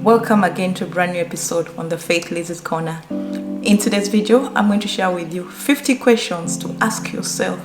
Welcome again to a brand new episode on the Faith Liz's Corner. In today's video, I'm going to share with you 50 questions to ask yourself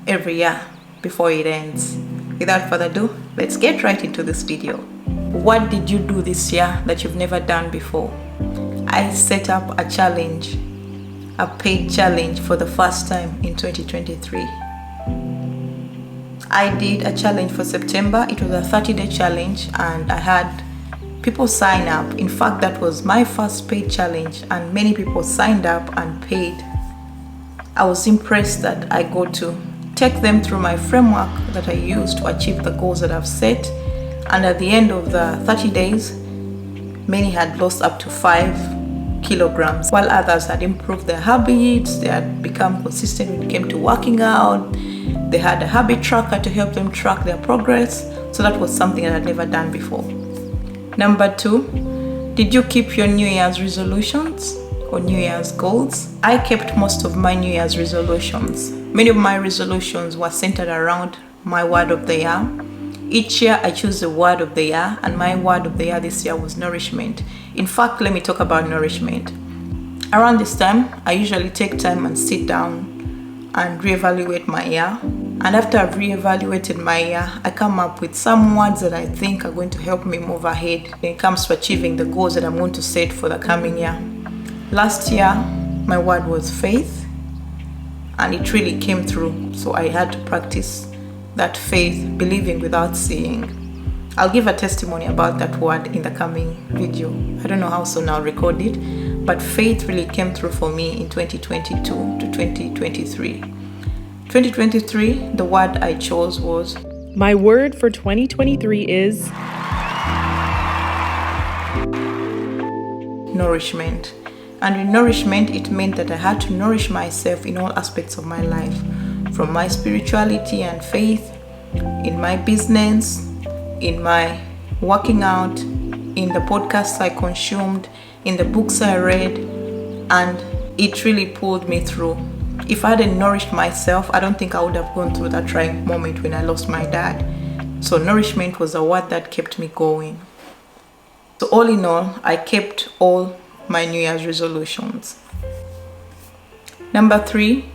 every year before it ends. Without further ado, let's get right into this video. What did you do this year that you've never done before? I set up a challenge, a paid challenge for the first time in 2023. I did a challenge for September. It was a 30-day challenge and I had people sign up. In fact, that was my first paid challenge and many people signed up and paid. I was impressed that I got to take them through my framework that I use to achieve the goals that I've set. And at the end of the 30 days, many had lost up to 5 kilograms, while others had improved their habits. They had become consistent when it came to working out. They had a habit tracker to help them track their progress. So that was something that I'd never done before. Number 2, did you keep your New Year's resolutions or New Year's goals? I kept most of my New Year's resolutions. Many of my resolutions were centered around my word of the year. Each year I choose a word of the year, and my word of the year this year was nourishment. In fact, let me talk about nourishment. Around this time, I usually take time and sit down and reevaluate my year. And after I've reevaluated my year, I come up with some words that I think are going to help me move ahead when it comes to achieving the goals that I'm going to set for the coming year. Last year, my word was faith, and it really came through. So I had to practice that faith, believing without seeing. I'll give a testimony about that word in the coming video. I don't know how soon I'll record it, but faith really came through for me in 2022 to 2023. 2023, the word I chose was... My word for 2023 is... nourishment. And with nourishment, it meant that I had to nourish myself in all aspects of my life, from my spirituality and faith, in my business, in my working out, in the podcasts I consumed, in the books I read, and it really pulled me through. If I hadn't nourished myself, I don't think I would have gone through that trying moment when I lost my dad. So nourishment was a word that kept me going. So all in all, I kept all my New Year's resolutions. Number 3,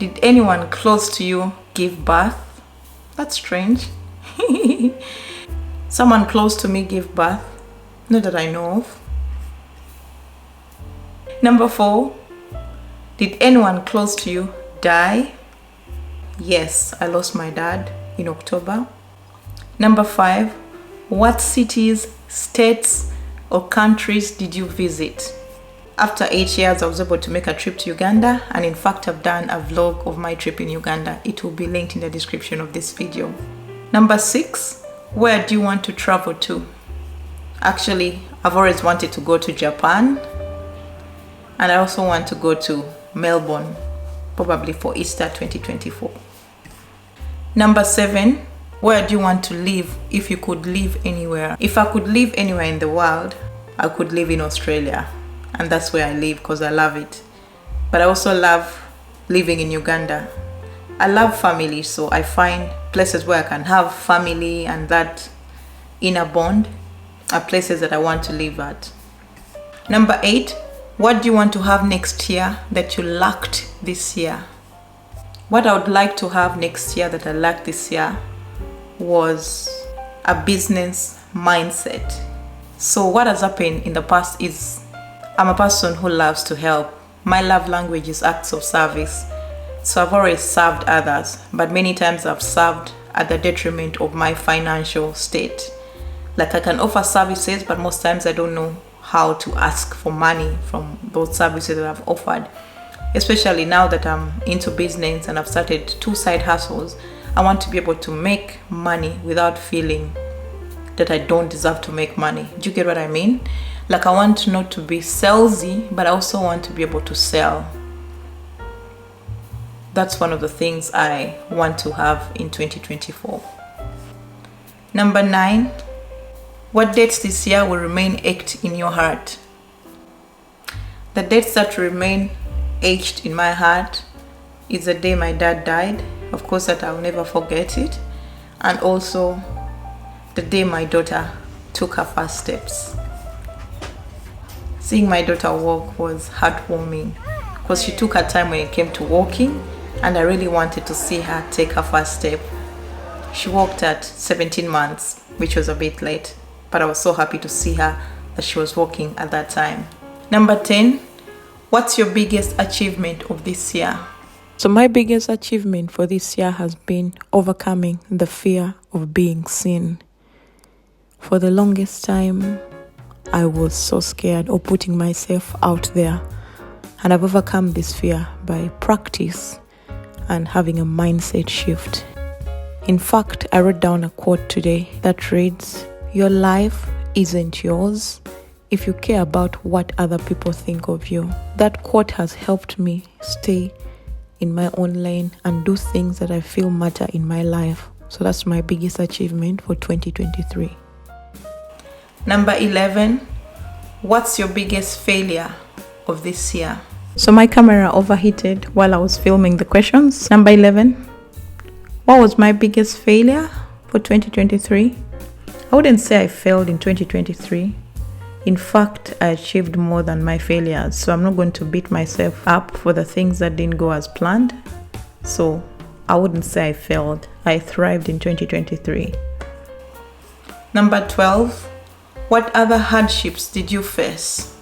did anyone close to you give birth? That's strange. Someone close to me gave birth, not that I know of. Number 4, did anyone close to you die? Yes, I lost my dad in October. Number 5, what cities, states, or countries did you visit? After 8 years, I was able to make a trip to Uganda, and in fact, I've done a vlog of my trip in Uganda. It will be linked in the description of this video. Number 6, where do you want to travel to? Actually, I've always wanted to go to Japan, and I also want to go to Melbourne, probably for Easter 2024. Number 7, where do you want to live if you could live anywhere? If I could live anywhere in the world, I could live in Australia, and that's where I live because I love it. But I also love living in Uganda. I love family, so I find places where I can have family and that inner bond are places that I want to live at. Number 8, what do you want to have next year that you lacked this year? What I would like to have next year that I lacked this year was a business mindset. So what has happened in the past is I'm a person who loves to help. My love language is acts of service. So I've always served others, but many times I've served at the detriment of my financial state. Like I can offer services, but most times I don't know how to ask for money from those services that I've offered. Especially now that I'm into business and I've started 2 side hustles, I want to be able to make money without feeling that I don't deserve to make money. Do you get what I mean? Like I want not to be salesy, but I also want to be able to sell. That's one of the things I want to have in 2024. Number 9, what dates this year will remain etched in your heart? The dates that remain etched in my heart is the day my dad died. Of course, that I'll never forget it. And also the day my daughter took her first steps. Seeing my daughter walk was heartwarming because she took her time when it came to walking, and I really wanted to see her take her first step. She walked at 17 months, which was a bit late, but I was so happy to see her that she was walking at that time. Number 10, what's your biggest achievement of this year? So my biggest achievement for this year has been overcoming the fear of being seen. For the longest time, I was so scared of putting myself out there, and I've overcome this fear by practice and having a mindset shift. In fact, I wrote down a quote today that reads, "Your life isn't yours if you care about what other people think of you." That quote has helped me stay in my own lane and do things that I feel matter in my life. So that's my biggest achievement for 2023. Number 11, what's your biggest failure of this year? So my camera overheated while I was filming the questions. Number 11, what was my biggest failure for 2023? I wouldn't say I failed in 2023. In fact, I achieved more than my failures. So I'm not going to beat myself up for the things that didn't go as planned. So I wouldn't say I failed. I thrived in 2023. Number 12, what other hardships did you face?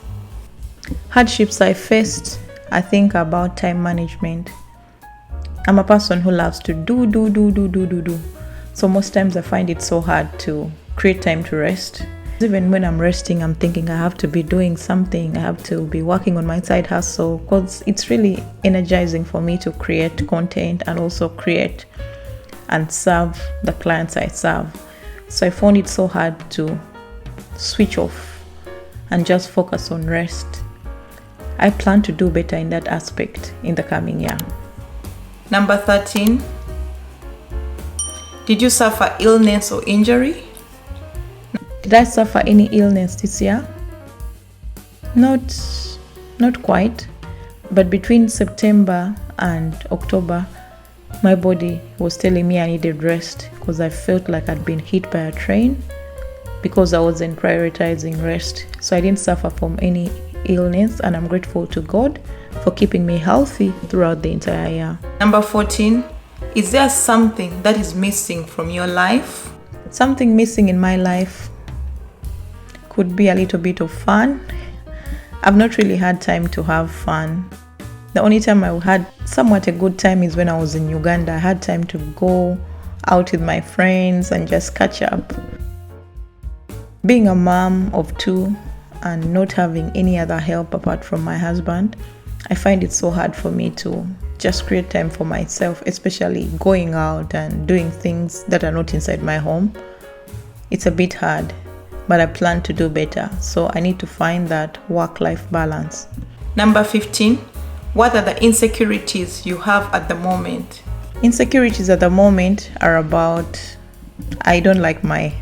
Hardships I faced, I think about time management. I'm a person who loves to do. So most times I find it so hard to create time to rest. Even when I'm resting, I'm thinking I have to be doing something. I have to be working on my side hustle because it's really energizing for me to create content and also create and serve the clients I serve. So I found it so hard to switch off and just focus on rest. I plan to do better in that aspect in the coming year. Number 13, did you suffer illness or injury? Did I suffer any illness this year? Not quite, but between September and October, my body was telling me I needed rest because I felt like I'd been hit by a train because I wasn't prioritizing rest. So I didn't suffer from any illness, and I'm grateful to God for keeping me healthy throughout the entire year. Number 14, is there something that is missing from your life? Something missing in my life could be a little bit of fun. I've not really had time to have fun. The only time I had somewhat a good time is when I was in Uganda. I had time to go out with my friends and just catch up. Being a mom of 2 and not having any other help apart from my husband, I find it so hard for me to just create time for myself, especially going out and doing things that are not inside my home. It's a bit hard, but I plan to do better. So I need to find that work-life balance. Number 15, what are the insecurities you have at the moment? Insecurities at the moment are about, I don't like my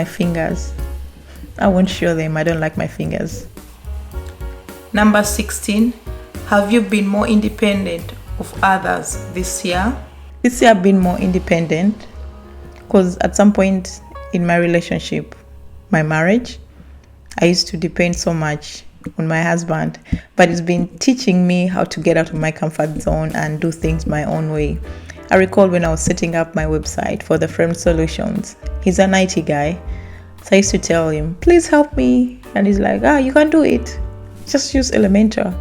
fingers. I won't show them. I don't like my fingers. Number 16, have you been more independent of others this year? This year I've been more independent because at some point in my relationship, my marriage, I used to depend so much on my husband, but it's been teaching me how to get out of my comfort zone and do things my own way. I recall when I was setting up my website for the Frame Solutions, he's an IT guy. So I used to tell him, please help me. And he's like, you can do it. Just use Elementor.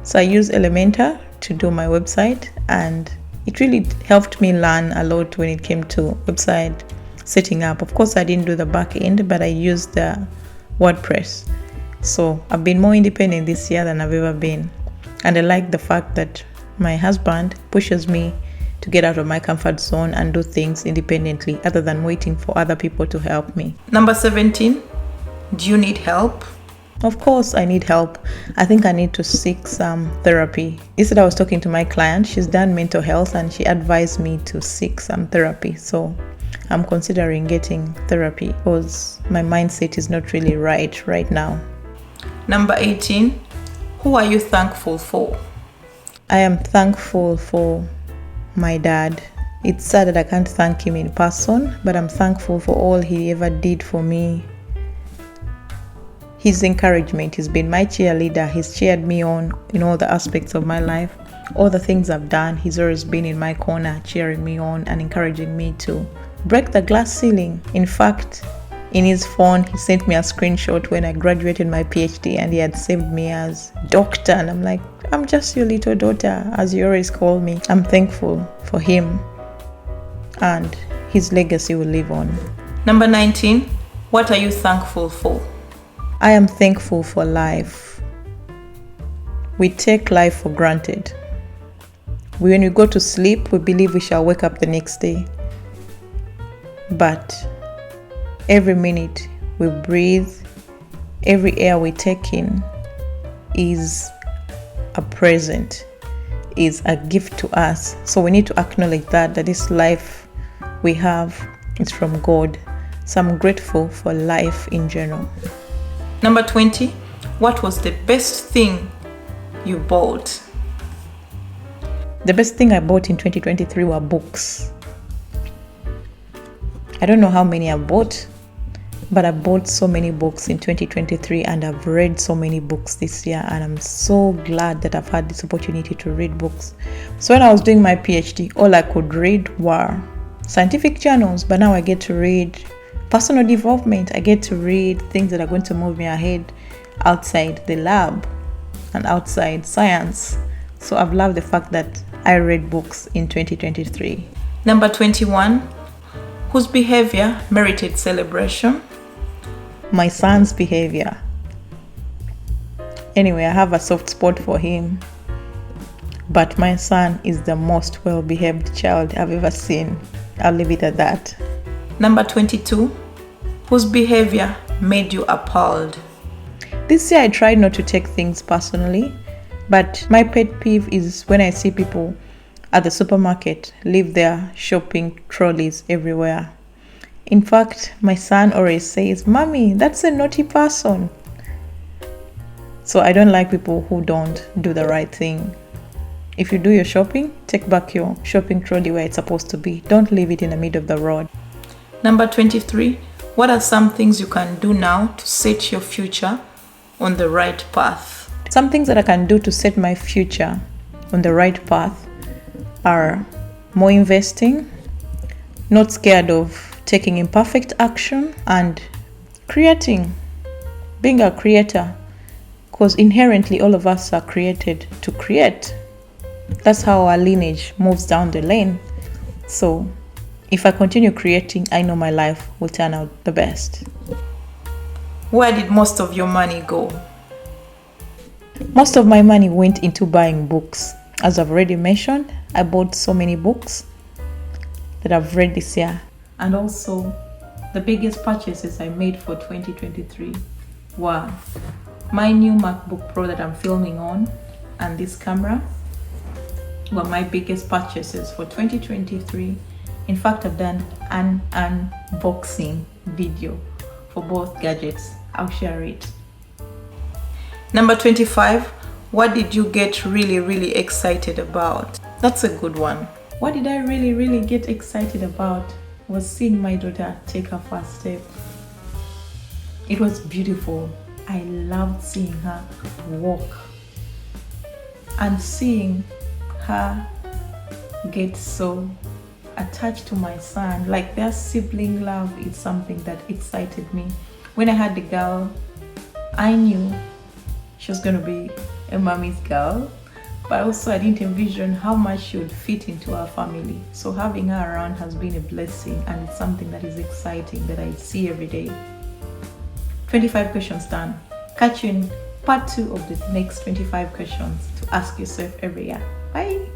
So I use Elementor to do my website, and it really helped me learn a lot when it came to website setting up. Of course, I didn't do the back end, but I used the WordPress. So I've been more independent this year than I've ever been. And I like the fact that my husband pushes me to get out of my comfort zone and do things independently other than waiting for other people to help me. Number 17, do you need help? Of course I need help. I think I need to seek some therapy. Yesterday I was talking to my client. She's done mental health and she advised me to seek some therapy. So I'm considering getting therapy because my mindset is not really right now. Number 18, who are you thankful for? I am thankful for my dad. It's sad that I can't thank him in person, but I'm thankful for all he ever did for me. his encouragement. He's been my cheerleader. He's cheered me on in all the aspects of my life. All the things I've done, he's always been in my corner, cheering me on and encouraging me to break the glass ceiling. In fact, in his phone, he sent me a screenshot when I graduated my PhD and he had saved me as doctor. And I'm like, I'm just your little daughter, as you always call me. I'm thankful for him and his legacy will live on. Number 19, what are you thankful for? I am thankful for life. We take life for granted. When we go to sleep, we believe we shall wake up the next day. But every minute we breathe, every air we take in is a present, is a gift to us. So we need to acknowledge that this life we have is from God. So I'm grateful for life in general. Number 20, what was the best thing you bought? The best thing I bought in 2023 were books. I don't know how many I bought, but I bought so many books in 2023 and I've read so many books this year, and I'm so glad that I've had this opportunity to read books. So when I was doing my PhD, all I could read were scientific journals, but now I get to read personal development. I get to read things that are going to move me ahead outside the lab and outside science. So I've loved the fact that I read books in 2023. Number 21, whose behavior merited celebration? My son's behavior. Anyway, I have a soft spot for him, but my son is the most well-behaved child I've ever seen. I'll leave it at that. Number 22, whose behavior made you appalled? This year I tried not to take things personally, but my pet peeve is when I see people at the supermarket leave their shopping trolleys everywhere. In fact, my son always says, "Mommy, that's a naughty person." So I don't like people who don't do the right thing. If you do your shopping, take back your shopping trolley where it's supposed to be. Don't leave it in the middle of the road. Number 23, what are some things you can do now to set your future on the right path? Some things that I can do to set my future on the right path are more investing, not scared of taking imperfect action, and creating, being a creator, because inherently all of us are created to create. That's how our lineage moves down the lane. So if I continue creating, I know my life will turn out the best. Where did most of your money go? Most of my money went into buying books. As I've already mentioned, I bought so many books that I've read this year. And also, the biggest purchases I made for 2023 were my new MacBook Pro that I'm filming on and this camera were my biggest purchases for 2023. In fact, I've done an unboxing video for both gadgets. I'll share it. Number 25, what did you get really excited about? That's a good one. What did I really get excited about was seeing my daughter take her first step. It was beautiful. I loved seeing her walk and seeing her get so attached to my son. Like, their sibling love is something that excited me. When I had the girl, I knew she was going to be a mommy's girl, but also I didn't envision how much she would fit into our family. So having her around has been a blessing, and it's something that is exciting that I see every day. 25 questions done. Catch you in part 2 of the next 25 questions to ask yourself every year. Bye.